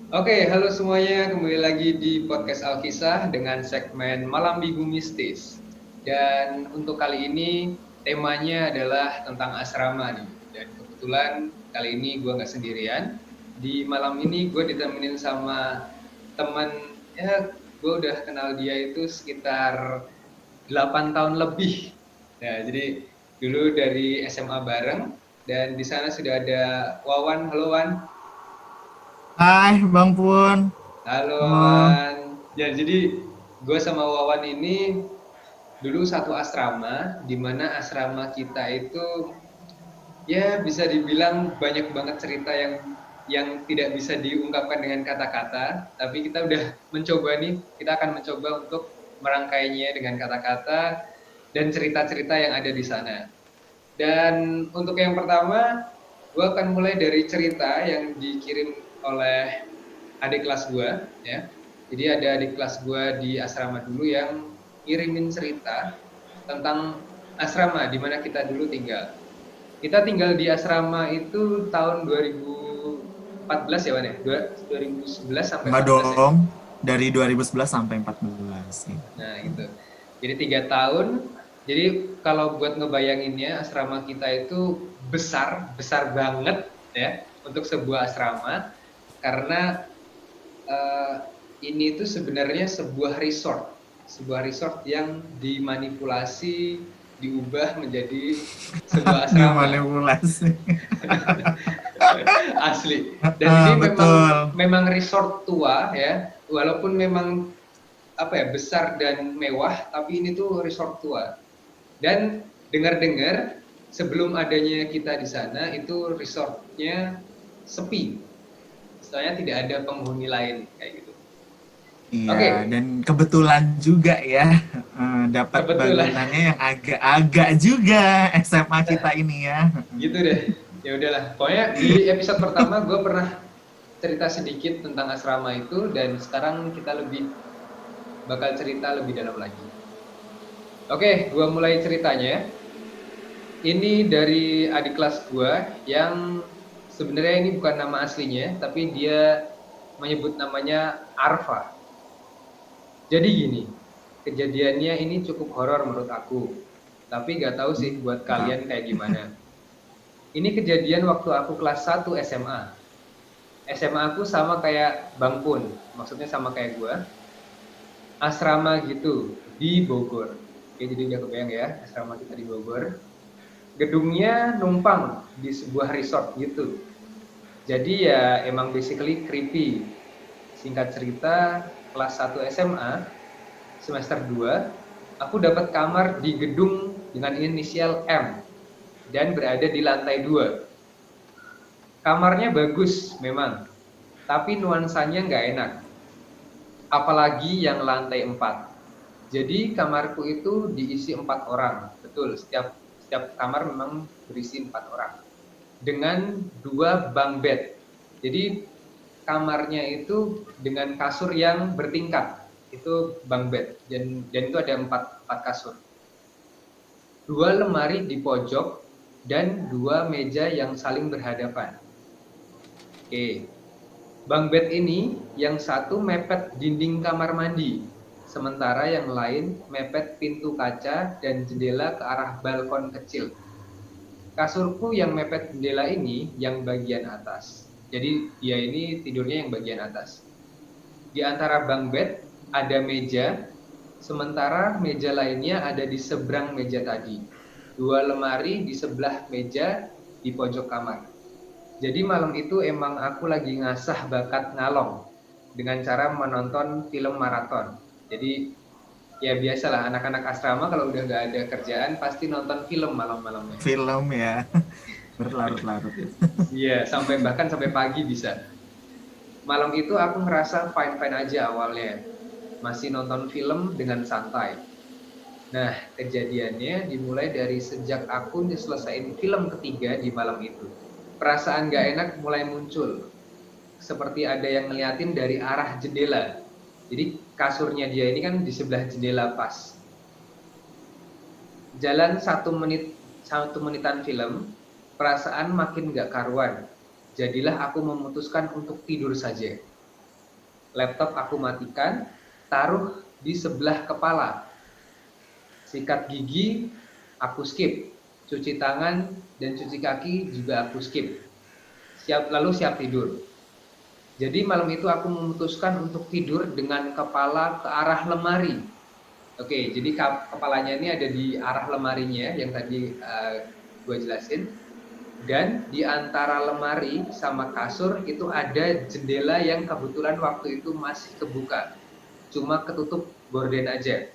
Oke, halo semuanya, kembali lagi di podcast Alkisah dengan segmen Malam Minggu Mistis. Dan untuk kali ini temanya adalah tentang asrama nih. Dan kebetulan kali ini gue nggak sendirian. Di malam ini gue ditemenin sama teman, ya gue udah kenal dia itu sekitar 8 tahun lebih. Nah, jadi dulu dari SMA bareng dan di sana sudah ada Wawan. Halo Wan. Hai Bang Pun. Halo Oh, Wawan. Ya, jadi gue sama Wawan ini dulu satu asrama, di mana asrama kita itu ya bisa dibilang banyak banget cerita yang tidak bisa diungkapkan dengan kata-kata, tapi kita udah mencoba nih, kita akan mencoba untuk merangkainya dengan kata-kata dan cerita-cerita yang ada di sana. Dan untuk yang pertama, gue akan mulai dari cerita yang dikirim oleh adik kelas gue, ya. Jadi ada adik kelas gue di asrama dulu yang ngirimin cerita tentang asrama di mana kita dulu tinggal. Kita tinggal di asrama itu tahun 2014 ya, Wan ya? 2011 sampai enggak 14 ya. dong. Dari 2011 sampai 14 ya. Nah, gitu. Jadi 3 tahun. Jadi kalau buat ngebayanginnya asrama kita itu besar, besar banget ya untuk sebuah asrama karena eh, ini itu sebenarnya sebuah resort yang dimanipulasi, diubah menjadi sebuah asrama. Dimanipulasi. Asli. Dan ini memang Betul. memang resort tua ya, walaupun memang apa ya besar dan mewah, tapi ini tuh resort tua. Dan dengar-dengar sebelum adanya kita di sana itu resortnya sepi, soalnya tidak ada penghuni lain kayak gitu. Iya, Oke, dan kebetulan juga ya dapat kebetulan bangunannya yang agak-agak juga SMA kita ini ya. gitu deh. Ya udahlah, pokoknya di episode pertama gue pernah cerita sedikit tentang asrama itu dan sekarang kita bakal cerita lebih dalam lagi. Oke, gue mulai ceritanya. Ini dari adik kelas gue yang sebenarnya ini bukan nama aslinya, tapi dia menyebut namanya Arfa. Jadi gini, kejadiannya ini cukup horor menurut aku, tapi gak tahu sih buat kalian kayak gimana. Ini kejadian waktu aku kelas 1 SMA. SMA aku sama kayak Bang Pun, maksudnya sama kayak gue, asrama gitu di Bogor. Oke, jadi udah kebayang ya, asrama kita di Bogor. Gedungnya numpang di sebuah resort gitu. Jadi ya emang basically creepy. Singkat cerita, kelas 1 SMA, semester 2, aku dapat kamar di gedung dengan inisial M dan berada di lantai 2. Kamarnya bagus memang, tapi nuansanya nggak enak. Apalagi yang lantai 4. Jadi kamarku itu diisi 4 orang. Betul, setiap kamar memang berisi 4 orang. Dengan 2 bunk bed. Jadi kamarnya itu dengan kasur yang bertingkat. Itu bunk bed. Dan itu ada 4 kasur. 2 lemari di pojok dan 2 meja yang saling berhadapan. Oke. Bunk bed ini yang satu mepet dinding kamar mandi, sementara yang lain mepet pintu kaca dan jendela ke arah balkon kecil. Kasurku yang mepet jendela ini yang bagian atas. Jadi dia ini tidurnya yang bagian atas. Di antara bunk bed ada meja, sementara meja lainnya ada di seberang meja tadi. 2 lemari di sebelah meja di pojok kamar. Jadi malam itu emang aku lagi ngasah bakat ngalong dengan cara menonton film maraton. Jadi Ya biasalah anak-anak asrama kalau udah nggak ada kerjaan pasti nonton film malam-malamnya. Film ya, berlarut-larut. Iya, bahkan sampai pagi bisa. Malam itu aku ngerasa fine-fine aja awalnya. Masih nonton film dengan santai. Nah, kejadiannya dimulai dari sejak aku selesaiin film ketiga di malam itu. Perasaan gak enak mulai muncul. Seperti ada yang ngeliatin dari arah jendela. Jadi kasurnya dia ini kan di sebelah jendela pas. Jalan 1 menitan film, perasaan makin gak karuan. Jadilah aku memutuskan untuk tidur saja. Laptop aku matikan, taruh di sebelah kepala. Sikat gigi, aku skip. Cuci tangan dan cuci kaki juga aku skip. Lalu siap tidur. Jadi malam itu aku memutuskan untuk tidur dengan kepala ke arah lemari. Oke, jadi kepalanya ini ada di arah lemarinya yang tadi gue jelasin. Dan di antara lemari sama kasur itu ada jendela yang kebetulan waktu itu masih kebuka. Cuma ketutup gorden aja.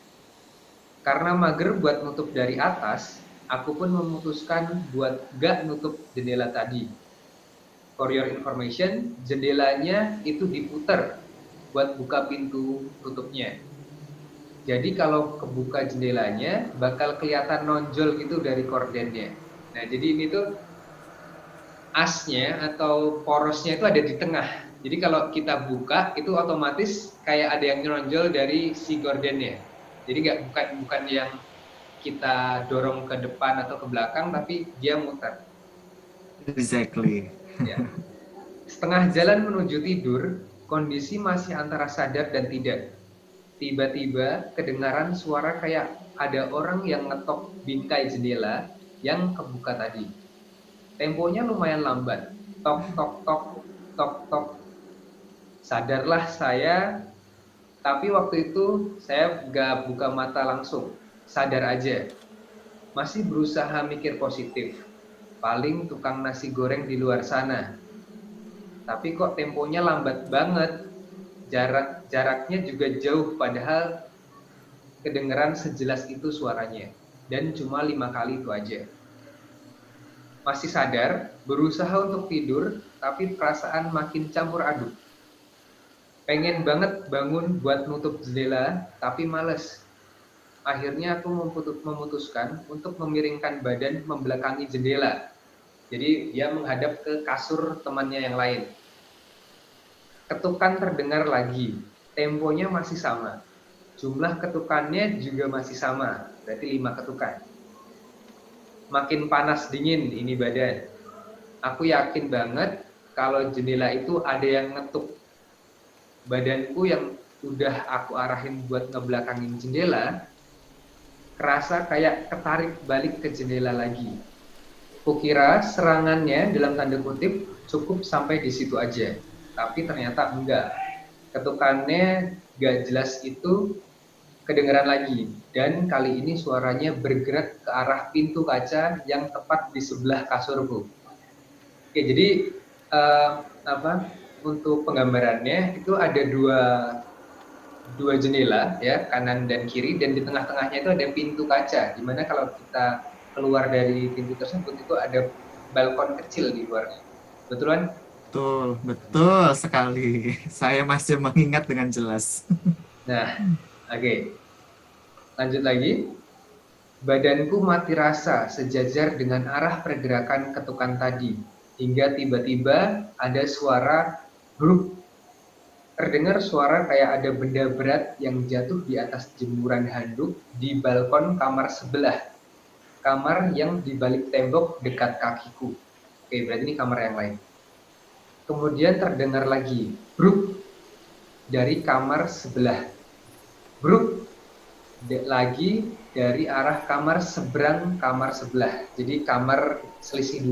Karena mager buat nutup dari atas, aku pun memutuskan buat gak nutup jendela tadi. For your information, jendelanya itu diputer buat buka pintu tutupnya. Jadi kalau kebuka jendelanya, bakal kelihatan nonjol gitu dari kordennya. Nah, jadi ini tuh asnya atau porosnya itu ada di tengah. Jadi kalau kita buka, itu otomatis kayak ada yang nonjol dari si gordennya. Jadi bukan yang kita dorong ke depan atau ke belakang, tapi dia muter. Exactly. Ya. Setengah jalan menuju tidur, kondisi masih antara sadar dan tidak. Tiba-tiba kedengaran suara kayak ada orang yang ngetok bingkai jendela yang kebuka tadi. Temponya lumayan lambat. Tok, tok, tok, tok, tok. Sadarlah saya, tapi waktu itu saya gak buka mata langsung. Sadar aja. Masih berusaha mikir positif. Paling tukang nasi goreng di luar sana. Tapi kok temponya lambat banget. Jaraknya juga jauh, padahal kedengeran sejelas itu suaranya. Dan cuma 5 kali itu aja. Masih sadar, berusaha untuk tidur, tapi perasaan makin campur aduk. Pengen banget bangun buat nutup jendela, tapi males. Akhirnya aku memutuskan untuk memiringkan badan membelakangi jendela. Jadi dia menghadap ke kasur temannya yang lain. Ketukan terdengar lagi, temponya masih sama. Jumlah ketukannya juga masih sama, berarti 5 ketukan. Makin panas dingin ini badan. Aku yakin banget kalau jendela itu ada yang ngetuk. Badanku yang udah aku arahin buat ngebelakangin jendela, kerasa kayak ketarik balik ke jendela lagi. Kukira serangannya dalam tanda kutip cukup sampai di situ aja. Tapi ternyata enggak. Ketukannya gak jelas itu kedengaran lagi. Dan kali ini suaranya bergerak ke arah pintu kaca yang tepat di sebelah kasurku. Oke, jadi untuk penggambarannya itu ada dua jendela ya, kanan dan kiri, dan di tengah-tengahnya itu ada pintu kaca, dimana kalau kita keluar dari pintu tersebut itu ada balkon kecil di luarnya. Betul kan? Betul sekali. Saya masih mengingat dengan jelas. Nah, oke. Lanjut lagi. Badanku mati rasa sejajar dengan arah pergerakan ketukan tadi, hingga tiba-tiba ada suara grup. Terdengar suara kayak ada benda berat yang jatuh di atas jemuran handuk di balkon kamar sebelah. Kamar yang di balik tembok dekat kakiku. Oke, berarti ini kamar yang lain. Kemudian terdengar lagi, bruk, dari kamar sebelah. Bruk, lagi dari arah kamar seberang kamar sebelah. Jadi kamar selisih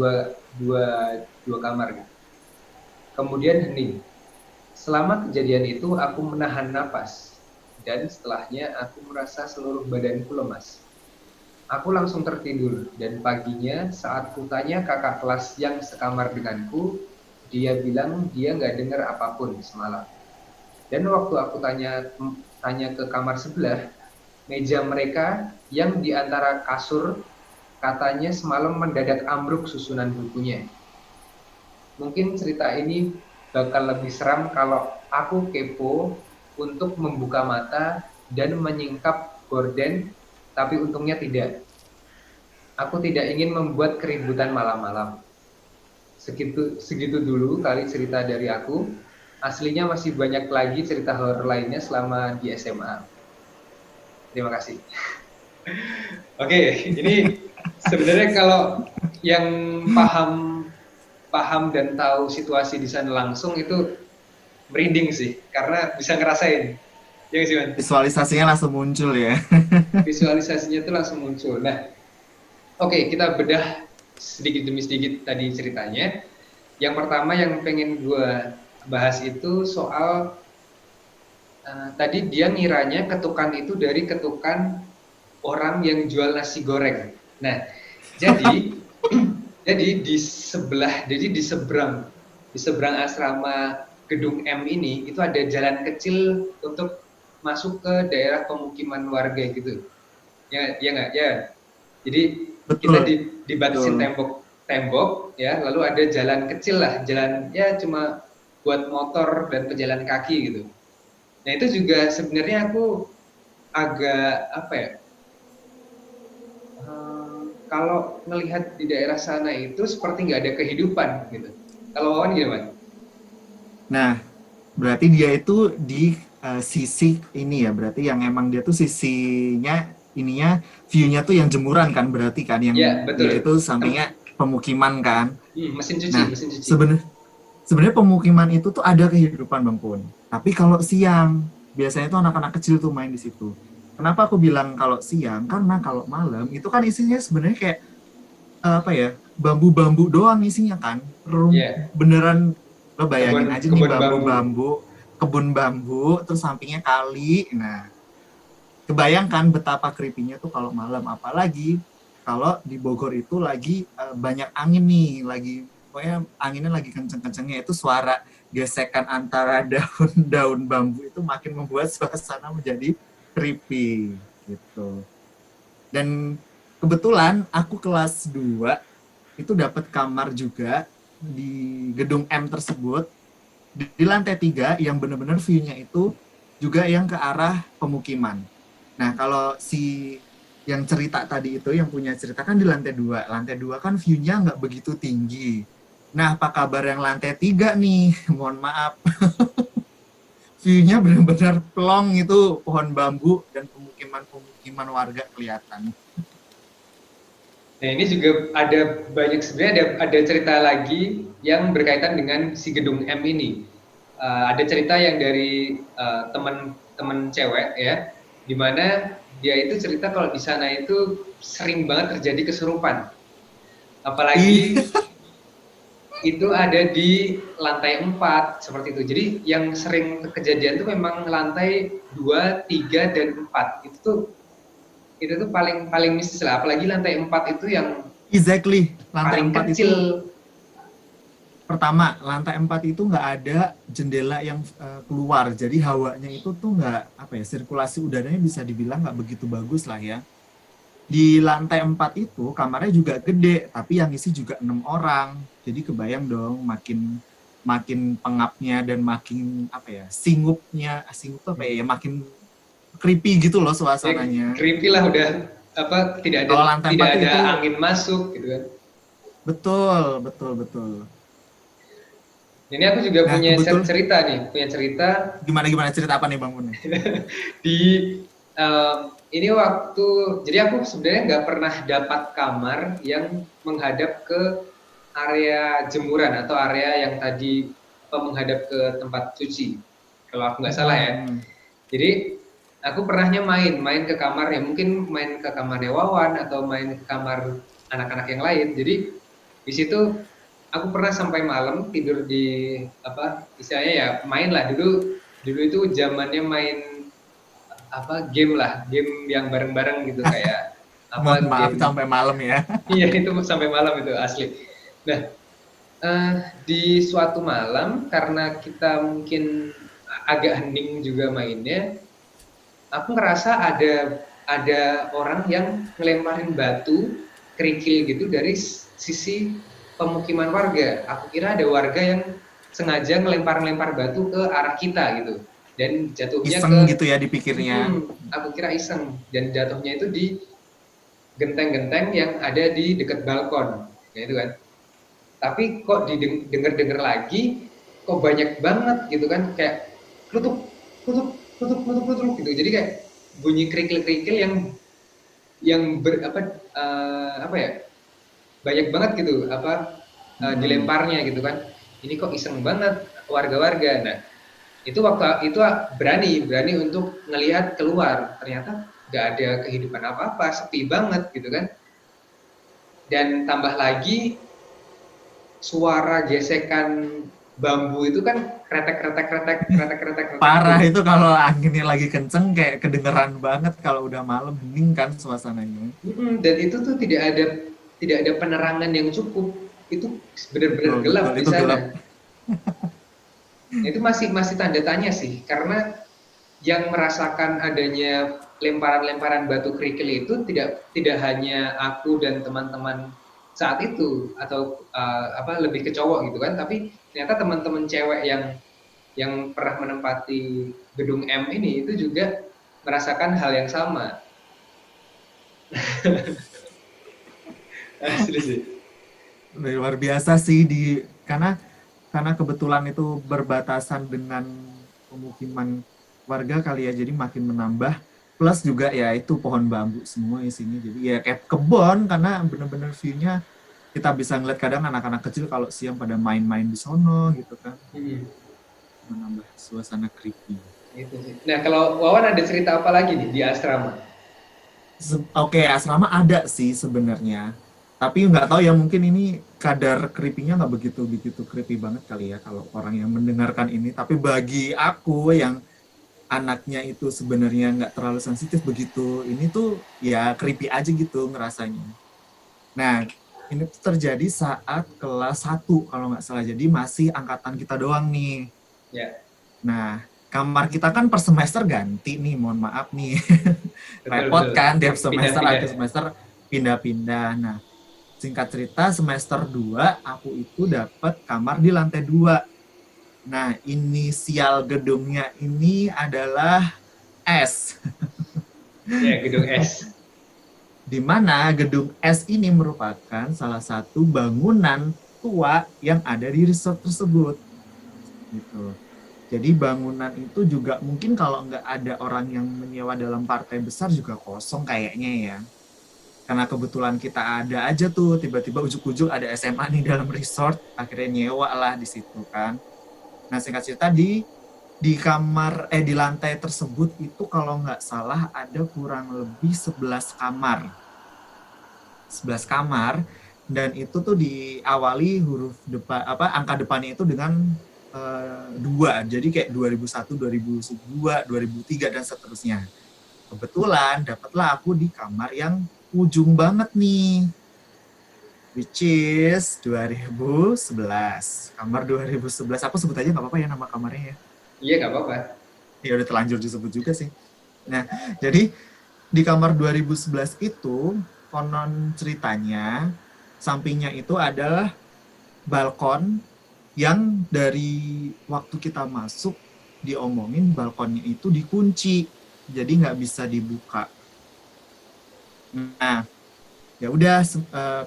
dua kamar. Kemudian hening. Selama kejadian itu aku menahan napas, dan setelahnya aku merasa seluruh badanku lemas. Aku langsung tertidur, dan paginya saat kutanya kakak kelas yang sekamar denganku, dia bilang dia nggak dengar apapun semalam. Dan waktu aku tanya ke kamar sebelah, meja mereka yang di antara kasur katanya semalam mendadak ambruk susunan bukunya. Mungkin cerita ini bakal lebih seram kalau aku kepo untuk membuka mata dan menyingkap gorden, tapi untungnya tidak. Aku tidak ingin membuat keributan malam-malam. Segitu dulu kali cerita dari aku. Aslinya masih banyak lagi cerita horor lainnya selama di SMA. Terima kasih. Oke, ini sebenarnya kalau yang paham dan tahu situasi di sana langsung itu merinding sih, karena bisa ngerasain. Ya nggak sih, Man? Visualisasinya langsung muncul ya. Visualisasinya itu langsung muncul. Nah, oke, kita bedah sedikit demi sedikit tadi ceritanya. Yang pertama yang pengen gue bahas itu soal tadi dia ngiranya ketukan itu dari ketukan orang yang jual nasi goreng. Nah, jadi jadi di seberang asrama gedung M ini itu ada jalan kecil untuk masuk ke daerah pemukiman warga gitu. Ya nggak ya. Jadi kita Betul, dibatasin betul. tembok ya, lalu ada jalan kecil lah, jalan ya cuma buat motor dan pejalan kaki gitu. Nah itu juga sebenarnya aku agak apa ya, kalau melihat di daerah sana itu seperti nggak ada kehidupan gitu. Kalau Wawan gimana? Nah, berarti dia itu di sisi ini ya, berarti yang emang dia tuh sisinya ininya view-nya tuh yang jemuran kan berarti kan yang Ya dia betul. itu sampingnya pemukiman kan. Mesin cuci, Nah, mesin cuci. sebenarnya pemukiman itu tuh ada kehidupan Bang Pun. Tapi kalau siang biasanya tuh anak-anak kecil tuh main di situ. Kenapa aku bilang kalau siang? Karena kalau malam itu kan isinya sebenarnya kayak apa ya, bambu-bambu doang isinya kan. Ya, Beneran lo bayangin aja nih kebun bambu. bambu-bambu, kebun bambu, terus sampingnya kali. Nah, kebayangkan betapa creepy-nya tuh kalau malam, apalagi kalau di Bogor itu lagi banyak angin nih, lagi pokoknya anginnya lagi kenceng-kencengnya, itu suara gesekan antara daun-daun bambu itu makin membuat suasana menjadi creepy gitu. Dan kebetulan aku kelas 2 itu dapat kamar juga di gedung M tersebut di lantai 3 yang benar-benar view-nya itu juga yang ke arah pemukiman. Nah, kalau si yang cerita tadi itu, yang punya cerita kan di lantai 2. Lantai 2 kan view-nya nggak begitu tinggi. Nah, apa kabar yang lantai 3 nih? Mohon maaf. View-nya benar-benar plong, itu pohon bambu dan pemukiman-pemukiman warga kelihatan. Nah ini juga ada banyak sebenarnya ada cerita lagi yang berkaitan dengan si gedung M ini. Ada cerita yang dari teman-teman cewek ya, di mana dia itu cerita kalau di sana itu sering banget terjadi kesurupan. Apalagi itu ada di lantai 4 seperti itu. Jadi yang sering kejadian itu memang lantai 2, 3 dan 4. Itu tuh paling paling mistis lah. Apalagi lantai 4 itu yang Exactly, lantai paling 4 kecil. itu pertama, lantai 4 itu nggak ada jendela yang keluar, jadi hawanya itu tuh nggak, apa ya, sirkulasi udaranya bisa dibilang nggak begitu bagus lah ya. Di lantai 4 itu kamarnya juga gede, tapi yang isi juga 6 orang, jadi kebayang dong makin makin pengapnya dan makin apa ya, singup tuh apa ya, makin creepy gitu loh suasananya. Creepy lah udah apa Kalau lantai tidak 4 ada itu angin masuk gitu kan. betul, betul, betul. Ini aku juga Nah, punya cerita nih, punya cerita gimana cerita apa nih Bang Mun? di ini waktu jadi aku sebenarnya nggak pernah dapat kamar yang menghadap ke area jemuran atau area yang tadi menghadap ke tempat cuci kalau aku nggak salah ya. Jadi aku pernahnya main ke kamarnya, mungkin main ke kamarnya Wawan atau main ke kamar anak-anak yang lain. Jadi di situ aku pernah sampai malam tidur di apa istilahnya ya main lah dulu itu zamannya main apa game lah, game yang bareng-bareng gitu kayak Mohon apa maaf game. sampai malam ya. Iya itu sampai malam itu asli. Nah di suatu malam karena kita mungkin agak hening juga mainnya, aku ngerasa ada orang yang ngelemparin batu kerikil gitu dari sisi pemukiman warga. Aku kira ada warga yang sengaja ngelempar-lempar batu ke arah kita gitu, dan jatuhnya Iseng ke gitu ya dipikirnya. aku kira iseng, dan jatuhnya itu di genteng-genteng yang ada di dekat balkon, gitu kan. Tapi kok didengar-dengar lagi, kok banyak banget gitu kan, kayak klutuk, klutuk, klutuk, klutuk, klutuk gitu. Jadi kayak bunyi kerikil-kerikil yang apa ya, banyak banget gitu dilemparnya gitu kan. Ini kok iseng banget warga-warga. Nah, itu waktu itu berani untuk ngelihat keluar, ternyata nggak ada kehidupan apa-apa, sepi banget gitu kan. Dan tambah lagi suara gesekan bambu itu kan kretek Parah gitu. itu kalau anginnya lagi kenceng kayak kedengeran banget kalau udah malam, hening kan suasananya. Dan itu tuh tidak ada penerangan yang cukup. Itu benar-benar Betul, gelap betul di itu gelap. sana. Itu masih tanda tanya sih, karena yang merasakan adanya lemparan-lemparan batu kerikil itu tidak hanya aku dan teman-teman saat itu, atau lebih ke cowok gitu kan, tapi ternyata teman-teman cewek yang pernah menempati gedung M ini itu juga merasakan hal yang sama. Asli sih. Luar biasa sih karena kebetulan itu berbatasan dengan pemukiman warga kali ya, jadi makin menambah. Plus juga ya itu pohon bambu semua isinya, jadi ya kayak kebon, karena bener-bener view-nya kita bisa ngeliat kadang anak-anak kecil kalau siang pada main-main di sono gitu kan, menambah suasana creepy. Gitu sih. Nah, kalau Wawan ada cerita apa lagi nih di asrama? Oke, asrama ada sih sebenarnya. Tapi nggak tahu ya, mungkin ini kadar creepy-nya nggak begitu creepy banget kali ya kalau orang yang mendengarkan ini. Tapi bagi aku yang anaknya itu sebenarnya nggak terlalu sensitif begitu, ini tuh ya creepy aja gitu ngerasanya. Nah, ini tuh terjadi saat kelas 1 kalau nggak salah. Jadi masih angkatan kita doang nih. Ya, Nah, kamar kita kan per semester ganti nih, mohon maaf nih. betul Repot betul. kan tiap semester, Pindah-pindah. akhir semester pindah-pindah. Nah, singkat cerita semester 2 aku itu dapat kamar di lantai 2. Nah, inisial gedungnya ini adalah S. Ya, gedung S. Di mana gedung S ini merupakan salah satu bangunan tua yang ada di resort tersebut. Gitu. Jadi bangunan itu juga mungkin kalau nggak ada orang yang menyewa dalam partai besar juga kosong kayaknya ya. Karena kebetulan kita ada aja tuh, tiba-tiba ujuk-ujuk ada SMA nih dalam resort, akhirnya nyewa lah di situ kan. Nah, singkat cerita di kamar di lantai tersebut itu kalau nggak salah ada kurang lebih 11 kamar. 11 kamar, dan itu tuh diawali huruf depan angka depannya itu dengan 2. Jadi kayak 2001, 2002, 2003 dan seterusnya. Kebetulan dapatlah aku di kamar yang ujung banget nih, which is 2011. Kamar 2011, aku sebut aja nggak apa-apa ya nama kamarnya ya? Iya, nggak apa-apa. Ya udah terlanjur disebut juga sih. Nah, jadi di kamar 2011 itu, konon ceritanya, sampingnya itu adalah balkon yang dari waktu kita masuk diomongin balkonnya itu dikunci, jadi nggak bisa dibuka. Nah, ya udah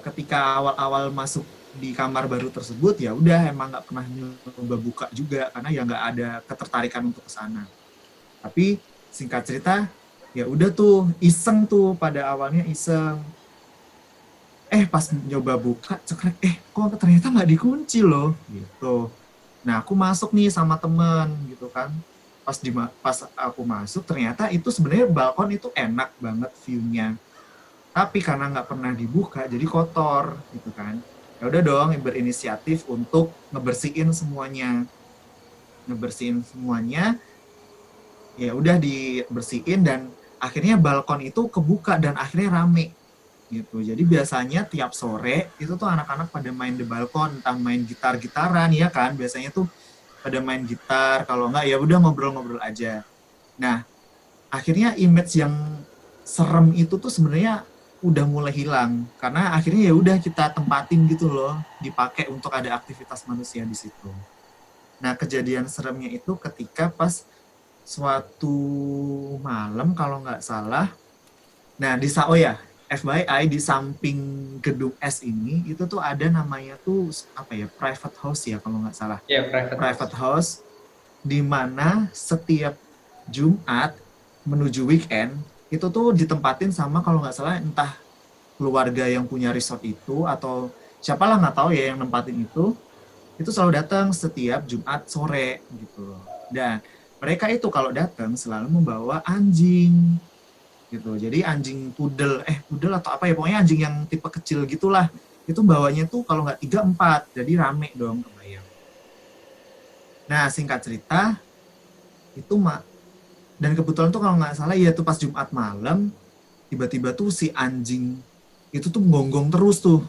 ketika awal-awal masuk di kamar baru tersebut, ya udah emang nggak pernah nyoba buka juga karena ya nggak ada ketertarikan untuk ke sana. Tapi singkat cerita, ya udah tuh iseng tuh, pada awalnya iseng. Pas nyoba buka cekrek, kok ternyata nggak dikunci loh gitu. Nah, aku masuk nih sama temen gitu kan. Pas aku masuk ternyata itu sebenarnya balkon itu enak banget view-nya. Tapi karena nggak pernah dibuka jadi kotor gitu kan. Ya udah dong, berinisiatif untuk ngebersihin semuanya. Ya udah dibersihin dan akhirnya balkon itu kebuka dan akhirnya rame gitu. Jadi biasanya tiap sore itu tuh anak-anak pada main di balkon, entah main gitar-gitaran ya kan, biasanya tuh pada main gitar, kalau enggak ya udah ngobrol-ngobrol aja. Nah, akhirnya image yang serem itu tuh sebenarnya udah mulai hilang karena akhirnya ya udah kita tempatin gitu loh, dipakai untuk ada aktivitas manusia di situ. Nah, kejadian seremnya itu ketika pas suatu malam kalau nggak salah. Nah, oh ya, FYI di samping gedung S ini itu tuh ada namanya tuh apa ya, private house ya kalau nggak salah. Ya, Private house di mana setiap Jumat menuju weekend itu tuh ditempatin sama kalau nggak salah entah keluarga yang punya resort itu atau siapalah nggak tahu ya yang nempatin itu selalu datang setiap Jumat sore gitu loh. Dan mereka itu kalau datang selalu membawa anjing gitu. Jadi anjing pudel atau apa ya, pokoknya anjing yang tipe kecil gitulah. Itu bawanya tuh kalau nggak 3-4, jadi rame dong, kebayang. Nah, singkat cerita itu dan kebetulan tuh kalau nggak salah ya tuh pas Jumat malam tiba-tiba tuh si anjing itu tuh gonggong terus tuh.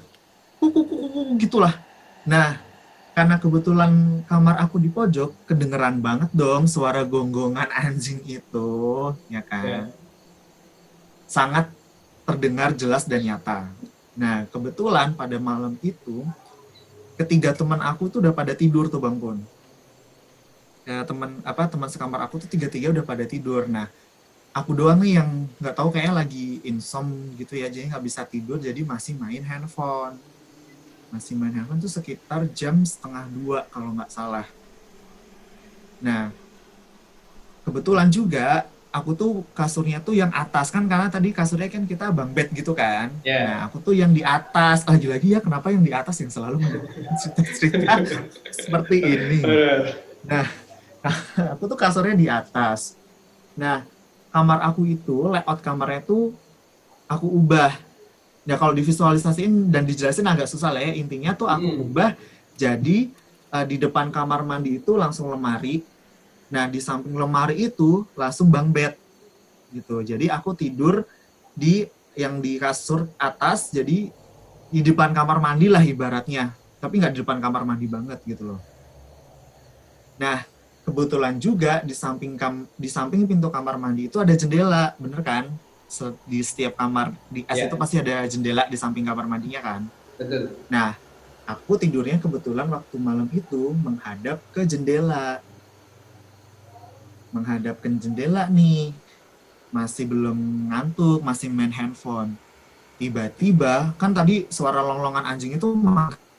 Gitulah. Nah, karena kebetulan kamar aku di pojok, kedengeran banget dong suara gonggongan anjing itu, ya kan? Ya. Sangat terdengar jelas dan nyata. Nah, kebetulan pada malam itu, ketiga teman aku tuh udah pada tidur tuh, Bang Pun. Ya, teman sekamar aku tuh tiga-tiga udah pada tidur. Nah, aku doang nih yang nggak tahu kayaknya lagi insom gitu ya, jadi nggak bisa tidur, jadi masih main handphone. Tuh sekitar jam 1:30 kalau nggak salah. Nah, kebetulan juga aku tuh kasurnya tuh yang atas kan, karena tadi kasurnya kan kita bunk bed gitu kan. Yeah. Nah, aku tuh yang di atas. Lagi-lagi ya, kenapa yang di atas yang selalu mendengarkan cerita-cerita seperti ini. Nah, aku tuh kasurnya di atas. Nah, kamar aku itu, layout kamarnya tuh aku ubah. Ya kalau divisualisasiin dan dijelasin agak susah lah ya. Intinya tuh aku ubah jadi di depan kamar mandi itu langsung lemari. Nah, di samping lemari itu langsung bunk bed gitu. Jadi aku tidur di kasur atas, jadi di depan kamar mandi lah ibaratnya. Tapi nggak di depan kamar mandi banget gitu loh. Nah, kebetulan juga di samping pintu kamar mandi itu ada jendela, bener kan? Di setiap kamar di S itu pasti ada jendela di samping kamar mandinya kan. Betul. Nah, aku tidurnya kebetulan waktu malam itu menghadap ke jendela. Nih. Masih belum ngantuk, masih main handphone. Tiba-tiba, kan tadi suara longlongan anjing itu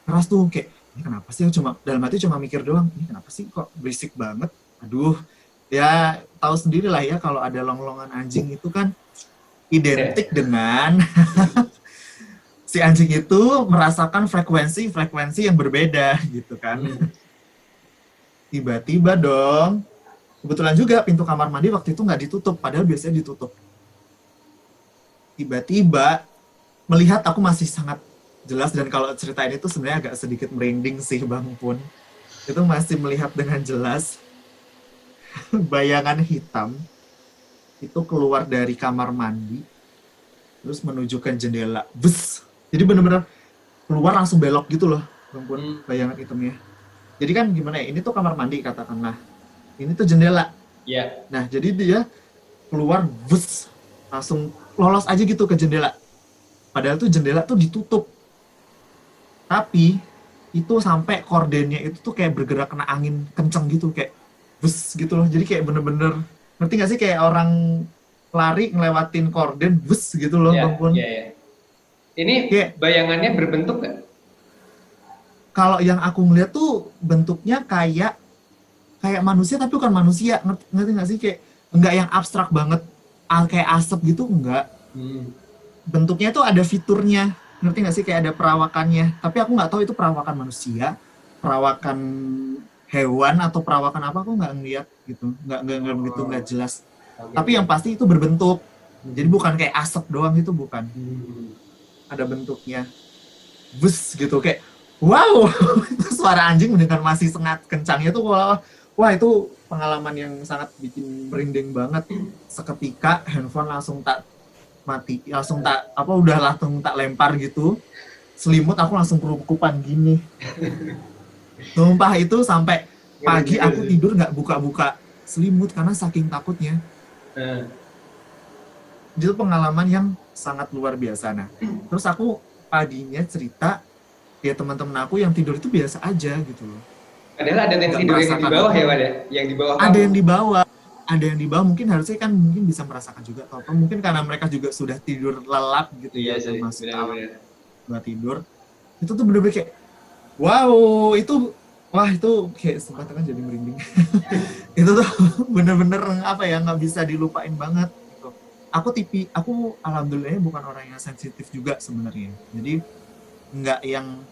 keras tuh, kayak, ini kenapa sih? Dalam hati cuma mikir doang, ini kenapa sih kok berisik banget? Aduh, ya tahu sendiri lah ya kalau ada longlongan anjing itu kan identik dengan si anjing itu merasakan frekuensi yang berbeda gitu kan. Tiba-tiba dong, kebetulan juga pintu kamar mandi waktu itu nggak ditutup, padahal biasanya ditutup. Tiba-tiba melihat, aku masih sangat jelas, dan kalau ceritain itu sebenarnya agak sedikit merinding sih Bang Pun. Itu masih melihat dengan jelas bayangan hitam itu keluar dari kamar mandi terus menuju ke jendela. Bus. Jadi benar-benar keluar langsung belok gitu loh, Bang Pun, bayangan hitamnya. Jadi kan gimana ya, ini tuh kamar mandi katakanlah. Ini tuh jendela. Yeah. Nah, jadi dia keluar bus, langsung lolos aja gitu ke jendela. Padahal tuh jendela tuh ditutup. Tapi itu sampai kordennya itu tuh kayak bergerak kena angin kenceng gitu, kayak bus gitu loh. Jadi kayak bener-bener, ngerti gak sih kayak orang lari ngelewatin korden, bus gitu loh, Bang Pun. Iya. Ini kayak, bayangannya berbentuk gak? Kalau yang aku ngeliat tuh bentuknya kayak manusia tapi bukan manusia, ngerti gak sih? Kayak enggak yang abstrak banget, kayak asap gitu, enggak. Bentuknya tuh ada fiturnya, ngerti gak sih? Kayak ada perawakannya. Tapi aku nggak tahu itu perawakan manusia, perawakan hewan, atau perawakan apa, aku nggak ngeliat gitu. Nggak begitu, nggak jelas. Okay. Tapi yang pasti itu berbentuk. Jadi bukan kayak asap doang, itu bukan. Ada bentuknya. Bus gitu, kayak wow. Itu suara anjing mendengar masih sangat kencangnya tuh. Wah, itu pengalaman yang sangat bikin merinding banget. Seketika handphone langsung tak mati, langsung tak lempar gitu. Selimut aku langsung kerukupan gini. Sumpah itu sampai pagi aku tidur nggak buka-buka selimut karena saking takutnya. itu pengalaman yang sangat luar biasa. Nah, terus aku paginya cerita, ya teman-teman aku yang tidur itu biasa aja gitu loh. Padahal ada yang Nggak tidur yang di merasakan bawah apa. ya, Wad ya? Yang di bawah Ada kamu. yang di bawah, ada yang di bawah, mungkin harusnya kan mungkin bisa merasakan juga atau apa. Mungkin karena mereka juga sudah tidur lelap gitu Iya ya, udah sih, masuk ke alam benar-benar. buat tidur. Itu tuh bener-bener kayak, wow, itu wah itu kayak sempat kan jadi merinding. Itu tuh bener-bener apa ya, nggak bisa dilupain banget gitu. Aku alhamdulillah bukan orang yang sensitif juga sebenarnya. Jadi nggak yang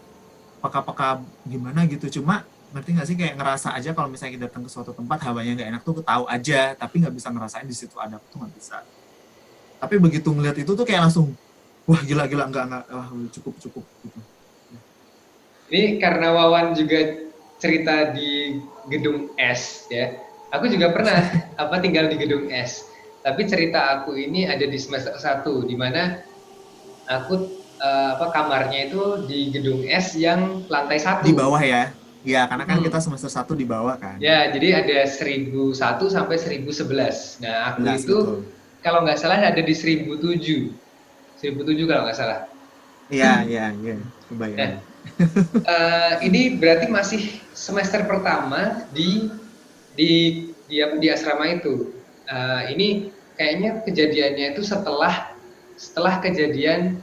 peka-peka gimana gitu. Cuma ngerti nggak sih, kayak ngerasa aja kalau misalnya kita datang ke suatu tempat hawanya nggak enak tuh tahu aja, tapi nggak bisa ngerasain di situ ada tuh nggak bisa. Tapi begitu ngeliat itu tuh kayak langsung wah gila-gila, enggak wah cukup gitu. Ini karena Wawan juga cerita di gedung es ya. Aku juga pernah tinggal di gedung es. Tapi cerita aku ini ada di semester 1 di mana aku kamarnya itu di gedung es yang lantai Di 1. bawah ya. Ya, karena kan kita Hmm. semester 1 di bawah kan. Ya, jadi ada 1001 sampai 1011. Nah, aku Jelas itu betul. kalau nggak salah ada di 1007. 1007 kalau nggak salah. Iya, Nah, kebayang. ini berarti masih semester pertama di asrama itu. Ini kayaknya kejadiannya itu setelah kejadian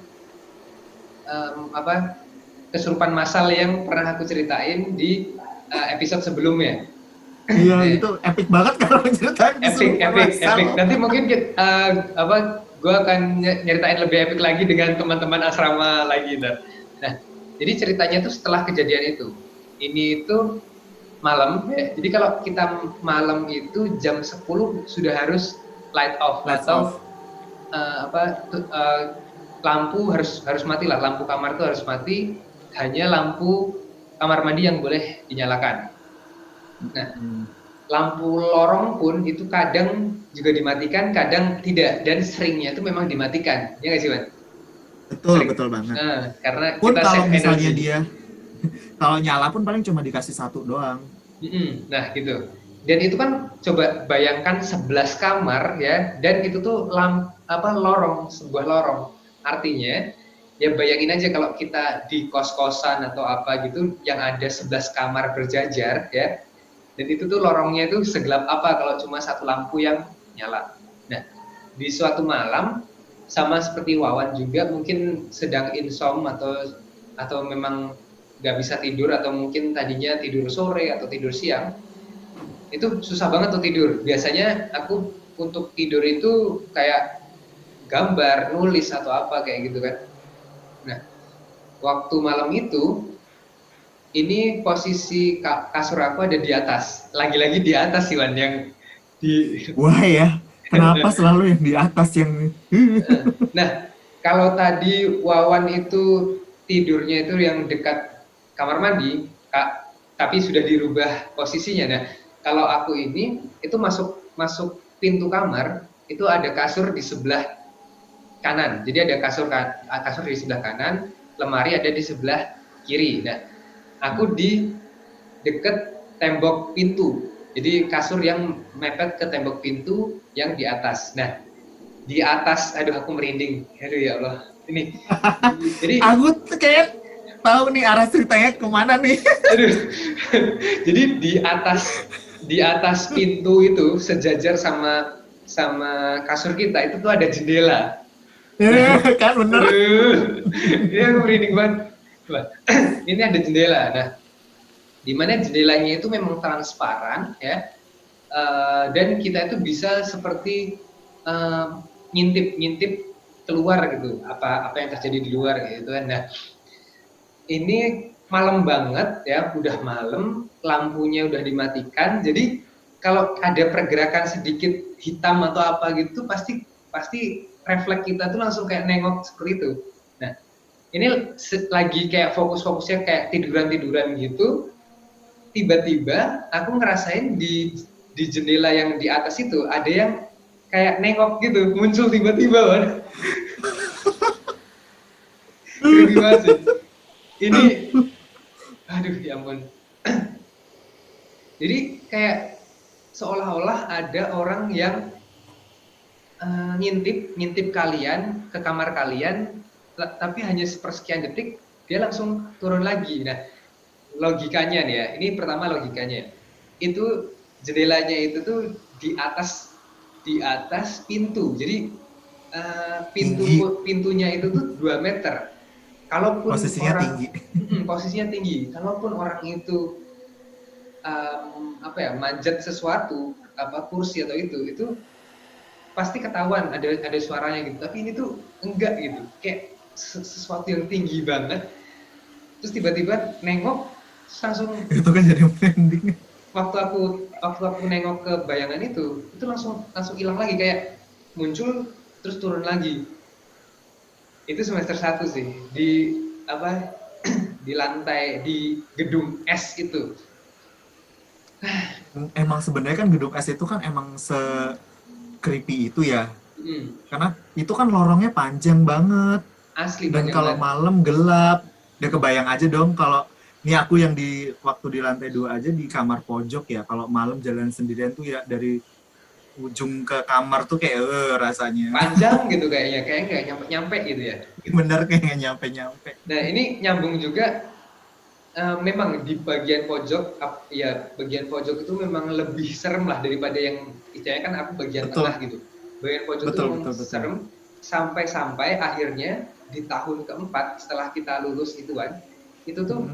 kesurupan massal yang pernah aku ceritain di episode sebelumnya. Iya, Nah, itu epic banget kalau ceritain kesurupan masal. epic. Nanti mungkin gue akan nyeritain lebih epic lagi dengan teman-teman asrama lagi. Nah, jadi ceritanya tuh setelah kejadian itu. Ini itu malam, ya. Jadi kalau kita malam itu jam 10 sudah harus light off Lights atau off. lampu harus mati lah, lampu kamar tuh harus mati, hanya lampu kamar mandi yang boleh dinyalakan. Nah, lampu lorong pun itu kadang juga dimatikan, kadang tidak, dan seringnya itu memang dimatikan, ya nggak sih, Wan? Sering. Betul banget. Karena Pun kita kalau save misalnya energi. dia kalau nyala pun paling cuma dikasih satu doang. Nah, gitu. Dan itu kan coba bayangkan 11 kamar ya, dan itu tuh lorong, sebuah lorong. Artinya, ya bayangin aja kalau kita di kos-kosan atau apa gitu yang ada 11 kamar berjajar ya. Dan itu tuh lorongnya itu segelap apa kalau cuma satu lampu yang nyala. Nah, di suatu malam sama seperti Wawan juga mungkin sedang insom atau memang nggak bisa tidur atau mungkin tadinya tidur sore atau tidur siang, itu susah banget tuh tidur. Biasanya aku untuk tidur itu kayak gambar, nulis atau apa kayak gitu kan. Nah, waktu malam itu ini posisi kasur aku ada di atas. Lagi-lagi di atas sih, Wan, yang di Wah ya, kenapa selalu yang di atas yang Nah, kalau tadi Wawan itu tidurnya itu yang dekat kamar mandi, Kak, tapi sudah dirubah posisinya. Nah, kalau aku ini itu masuk pintu kamar, itu ada kasur di sebelah kanan. Jadi ada kasur di sebelah kanan, lemari ada di sebelah kiri. Nah, aku di dekat tembok pintu. Jadi kasur yang mepet ke tembok pintu yang di atas. Nah, di atas, aduh aku merinding. Aduh ya Allah. Jadi aku tuh kayak tahu nih arah ceritanya kemana nih. aduh. Jadi di atas pintu itu sejajar sama kasur kita itu tuh ada jendela. Kan bener. Aduh. Ini aku merinding banget. Ini ada jendela. Nah, di mana jendelanya itu memang transparan ya. Dan kita itu bisa seperti ngintip keluar gitu, apa yang terjadi di luar gitu kan. Nah, ini malam banget ya, udah malam, lampunya udah dimatikan, jadi kalau ada pergerakan sedikit hitam atau apa gitu pasti refleks kita tuh langsung kayak nengok seperti itu. Nah, ini lagi kayak fokus-fokusnya kayak tiduran gitu, tiba-tiba aku ngerasain di jendela yang di atas itu ada yang kayak nengok gitu, muncul tiba-tiba, Wan. Creepy banget sih. Ini, aduh ya ampun. Jadi kayak seolah-olah ada orang yang ngintip ngintip kalian ke kamar kalian, tapi hanya sepersekian detik dia langsung turun lagi. Nah, logikanya nih ya, ini pertama logikanya. Itu jendelanya itu tuh di atas pintu. Jadi Tinggi, pintunya itu tuh 2 meter. Kalaupun posisinya orang tinggi. posisinya tinggi, kalaupun orang itu apa ya, manjat sesuatu, apa kursi atau itu pasti ketahuan ada suaranya gitu. Tapi ini tuh enggak gitu. Kayak sesuatu yang tinggi banget. Terus tiba-tiba nengok langsung, Itu kan jadi merinding. waktu aku nengok ke bayangan itu langsung hilang lagi, kayak muncul terus turun lagi. Itu semester 1 sih di apa di lantai di gedung S itu. Emang sebenarnya kan gedung S itu kan emang se-creepy itu ya. Karena itu kan lorongnya panjang banget. Asli Dan panjang kalau banget. malam gelap. Udah kebayang aja dong kalau ini aku yang waktu di lantai 2 aja di kamar pojok ya. Kalau malam jalan sendirian tuh ya dari ujung ke kamar tuh kayak rasanya. Panjang gitu kayaknya nggak nyampe gitu ya. Bener kayak nggak nyampe-nyampe. Nah ini nyambung juga, memang di bagian pojok, ya bagian pojok itu memang lebih serem lah daripada yang istilahnya kan aku bagian Betul, tengah gitu. Bagian pojok itu betul, memang betul, betul. serem, sampai akhirnya di tahun keempat setelah kita lulus itu kan, itu tuh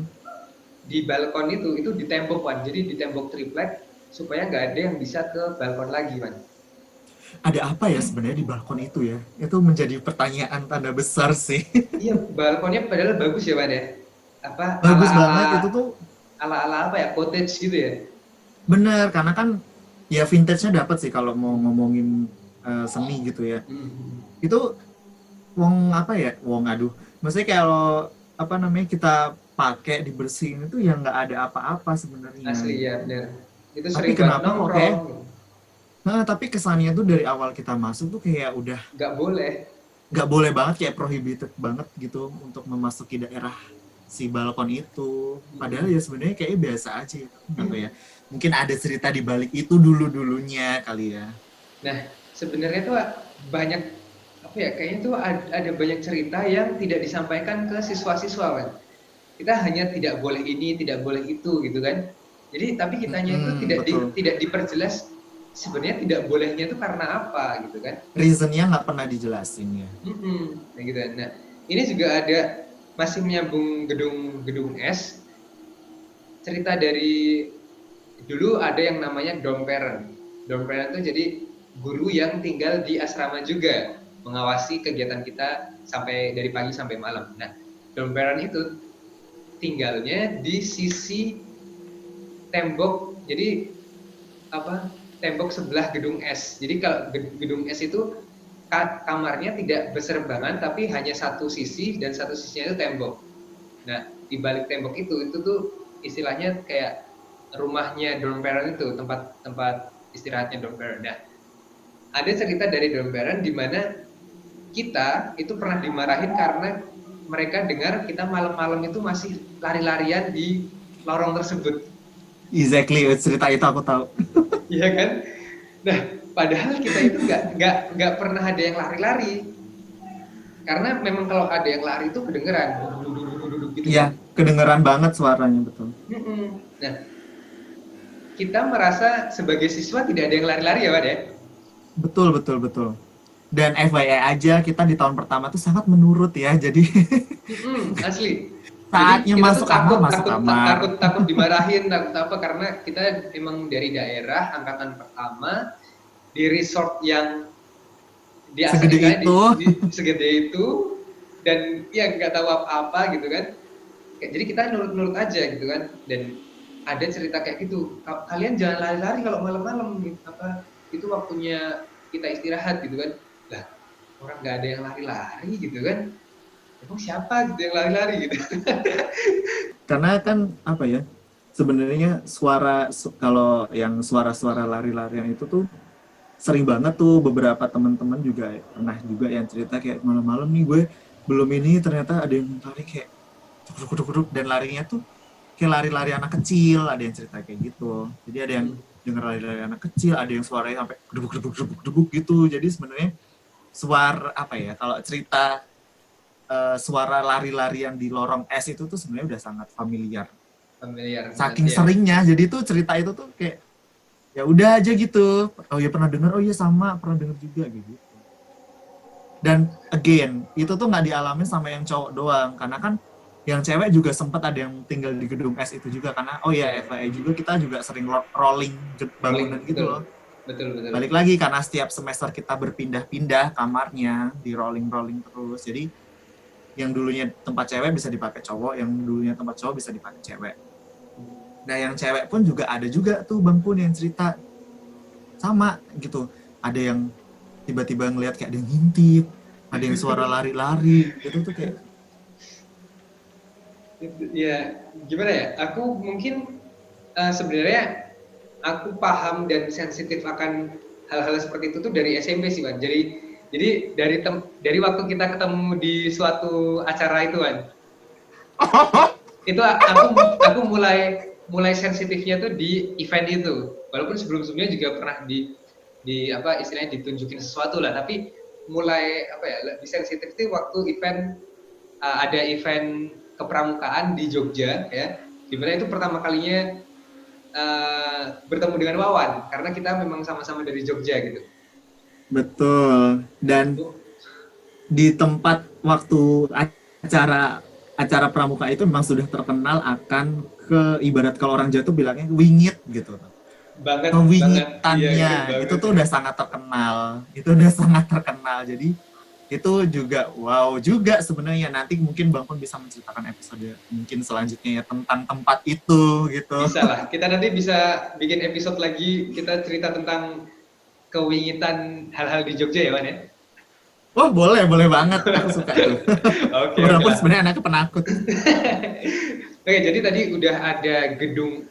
di balkon itu di tembok kan, jadi di tembok triplek supaya nggak ada yang bisa ke balkon lagi kan. Ada apa ya sebenarnya di balkon itu ya? Itu menjadi pertanyaan tanda besar sih. Iya, balkonnya padahal bagus ya Pak ya. Apa Bagus ala-ala banget itu tuh. ala-ala apa ya, cottage gitu ya. Bener, karena kan ya vintage-nya dapat sih kalau mau ngomongin seni gitu ya. Itu wong apa ya? Wong aduh. Maksudnya kalau apa namanya kita pakai dibersihin itu ya nggak ada apa-apa sebenarnya. Asli ya, bener. Itu Tapi sering banget kenapa kok kayak nongkrong. tapi kesannya tuh dari awal kita masuk tuh kayak udah Nggak boleh. nggak boleh banget, kayak prohibited banget gitu untuk memasuki daerah si balkon itu. Padahal ya sebenarnya kayaknya biasa aja ya. Apa ya? Mungkin ada cerita di balik itu dulunya kali ya. Nah, sebenarnya tuh banyak apa ya? Kayaknya tuh ada banyak cerita yang tidak disampaikan ke siswa-siswa kan. Kita hanya tidak boleh ini, tidak boleh itu gitu kan. Jadi tapi kitanya itu tidak diperjelas sebenarnya tidak bolehnya itu karena apa gitu kan. Reasonnya nggak pernah dijelasin ya. Nah, gitu. Nah, ini juga ada, masih menyambung gedung S. Cerita dari dulu ada yang namanya dorm parent. Dorm parent itu jadi guru yang tinggal di asrama juga, mengawasi kegiatan kita sampai dari pagi sampai malam. Nah, dorm parent itu tinggalnya di sisi tembok, jadi apa? Tembok sebelah gedung S. Jadi kalau gedung S itu kamarnya tidak berseberangan tapi hanya satu sisi dan satu sisinya itu tembok. Nah, di balik tembok itu tuh istilahnya kayak rumahnya dorm parent itu, tempat istirahatnya dorm parent. Nah, ada cerita dari dorm parent di mana kita itu pernah dimarahin karena mereka dengar kita malam-malam itu masih lari-larian di lorong tersebut. Exactly, cerita itu aku tahu. Iya kan? Nah, padahal kita itu nggak pernah ada yang lari-lari. Karena memang kalau ada yang lari itu kedengeran gitu. Iya, kedengeran banget suaranya, betul. Nah, kita merasa sebagai siswa tidak ada yang lari-lari ya Pak ya? Betul. Dan FYI aja, kita di tahun pertama tuh sangat menurut ya, jadi Asli. saatnya Jadi kita masuk tuh kamar. takut dimarahin, takut apa, karena kita emang dari daerah angkatan pertama di resort yang di segede itu dan ya nggak tahu apa-apa gitu kan. Jadi kita nurut-nurut aja gitu kan. Dan ada cerita kayak gitu, kalian jangan lari-lari kalau malam-malam gitu, apa itu waktunya kita istirahat gitu kan. Lah, orang nggak ada yang lari-lari gitu kan, emang siapa gitu yang lari-lari gitu. Karena kan apa ya, sebenarnya kalau yang suara-suara lari-larian itu tuh sering banget tuh. Beberapa teman-teman juga pernah juga yang cerita kayak malam-malam nih gue belum ini ternyata ada yang lari kayak duduk dan larinya tuh kayak lari-lari anak kecil, ada yang cerita kayak gitu. Jadi ada yang denger lari-lari anak kecil, ada yang suaranya sampai gedebuk gitu. Jadi sebenarnya suara apa ya, kalau cerita suara lari-larian di lorong es itu tuh sebenarnya udah sangat familiar. Familiar banget Saking ya. seringnya, jadi tuh cerita itu tuh kayak ya udah aja gitu. Oh ya pernah dengar, oh iya sama pernah dengar juga gitu. Dan again, itu tuh nggak dialamin sama yang cowok doang, karena kan yang cewek juga sempat ada yang tinggal di gedung es itu juga, karena oh ya FYI juga kita juga sering rolling bangunan gitu Betul, loh. betul. Balik lagi karena setiap semester kita berpindah-pindah kamarnya, di rolling terus. Jadi yang dulunya tempat cewek bisa dipakai cowok, yang dulunya tempat cowok bisa dipakai cewek. Nah yang cewek pun juga ada juga tuh Bang Pun yang cerita sama gitu. Ada yang tiba-tiba ngelihat kayak ada yang ngintip, ada yang suara lari-lari, gitu tuh kayak ya gimana ya, aku mungkin sebenarnya aku paham dan sensitif akan hal-hal seperti itu tuh dari SMP sih Wan. Jadi dari waktu kita ketemu di suatu acara itu Wan, itu aku mulai sensitifnya tuh di event itu, walaupun sebelumnya juga pernah di apa istilahnya ditunjukin sesuatu lah, tapi mulai apa ya lebih sensitif itu waktu event ada event kepramukaan di Jogja ya, dimana itu pertama kalinya bertemu dengan Wawan karena kita memang sama-sama dari Jogja gitu. betul. Dan di tempat waktu acara pramuka itu memang sudah terkenal akan ibarat kalau orang Jawa tuh bilangnya wingit gitu. Banget, Kewingitannya iya, itu tuh udah sangat terkenal. Itu udah sangat terkenal. Jadi itu juga wow juga sebenarnya, nanti mungkin Bang Pun bisa menceritakan episode mungkin selanjutnya ya tentang tempat itu gitu. Bisa lah, kita nanti bisa bikin episode lagi, kita cerita tentang kewingitan hal-hal di Jogja ya Wan ya. Oh boleh banget, aku suka itu. Oke, Walaupun sebenarnya anaknya penakut. Oke, jadi tadi udah ada gedung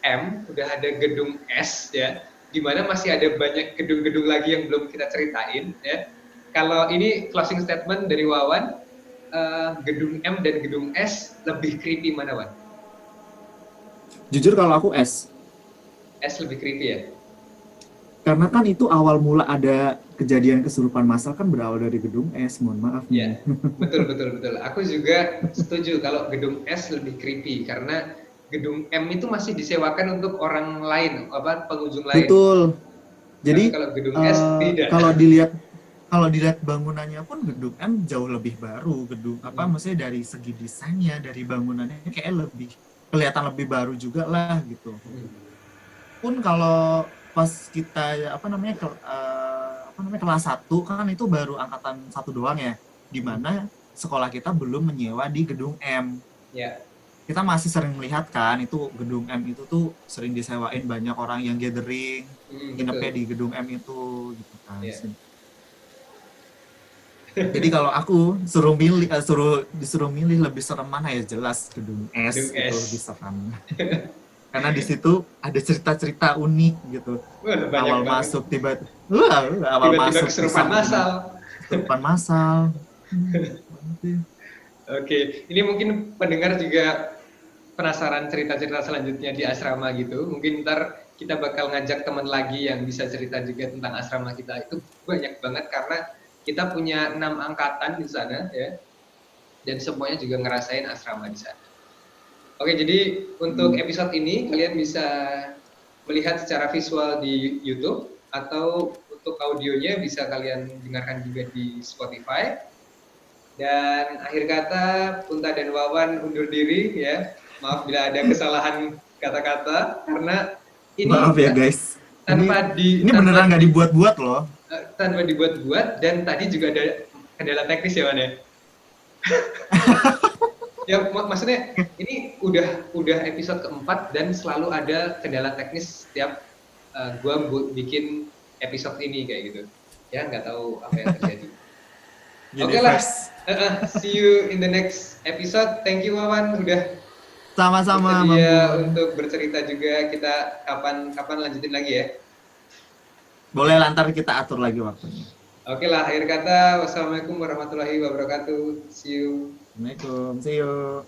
M, udah ada gedung S ya, di mana masih ada banyak gedung-gedung lagi yang belum kita ceritain ya. Kalau ini closing statement dari Wawan, gedung M dan gedung S lebih creepy mana Wan? Jujur kalau aku S, S lebih creepy ya? karena kan itu awal mula ada kejadian kesurupan massal kan berawal dari gedung S, mohon maaf Ya, nih. betul. Aku juga setuju kalau gedung S lebih creepy karena gedung M itu masih disewakan untuk orang lain, apa pengunjung lain. Betul. Tapi Jadi kalau gedung S tidak. kalau dilihat bangunannya pun gedung M jauh lebih baru, gedung apa maksudnya dari segi desainnya, dari bangunannya kayak lebih kelihatan lebih baru juga lah gitu. Pun kalau pas kita kelas 1 kan itu baru angkatan 1 doang ya, di mana sekolah kita belum menyewa di gedung M. Ya. Kita masih sering melihat kan itu gedung M itu tuh sering disewain banyak orang yang gathering, nginepnya di gedung M itu gitu kan. Ya. Jadi kalau aku disuruh milih lebih serem mana ya, jelas gedung S itu lebih serem. Karena di situ ada cerita-cerita unik gitu. Awal masuk tiba-tiba kesurupan massal. Kesurupan massal. Oke, ini mungkin pendengar juga penasaran cerita-cerita selanjutnya di asrama gitu. Mungkin ntar kita bakal ngajak teman lagi yang bisa cerita juga tentang asrama kita. Itu banyak banget karena kita punya 6 angkatan di sana ya. Dan semuanya juga ngerasain asrama di sana. Oke, jadi untuk episode ini kalian bisa melihat secara visual di YouTube atau untuk audionya bisa kalian dengarkan juga di Spotify. Dan akhir kata, Punta dan Wawan undur diri ya. Maaf bila ada kesalahan kata-kata karena ini maaf ya guys. Ini beneran nggak dibuat-buat loh. Tanpa dibuat-buat, dan tadi juga ada kendala teknis ya Wan ya. Ya maksudnya ini udah episode keempat dan selalu ada kendala teknis setiap gua bikin episode ini kayak gitu. Ya nggak tahu apa yang terjadi. Oke lah, see you in the next episode. Thank you Wawan udah sama-sama untuk bercerita juga. Kita kapan lanjutin lagi ya. Boleh, lantar kita atur lagi waktunya. Oke lah, akhir kata wassalamualaikum warahmatullahi wabarakatuh. See you. Assalamualaikum, see you.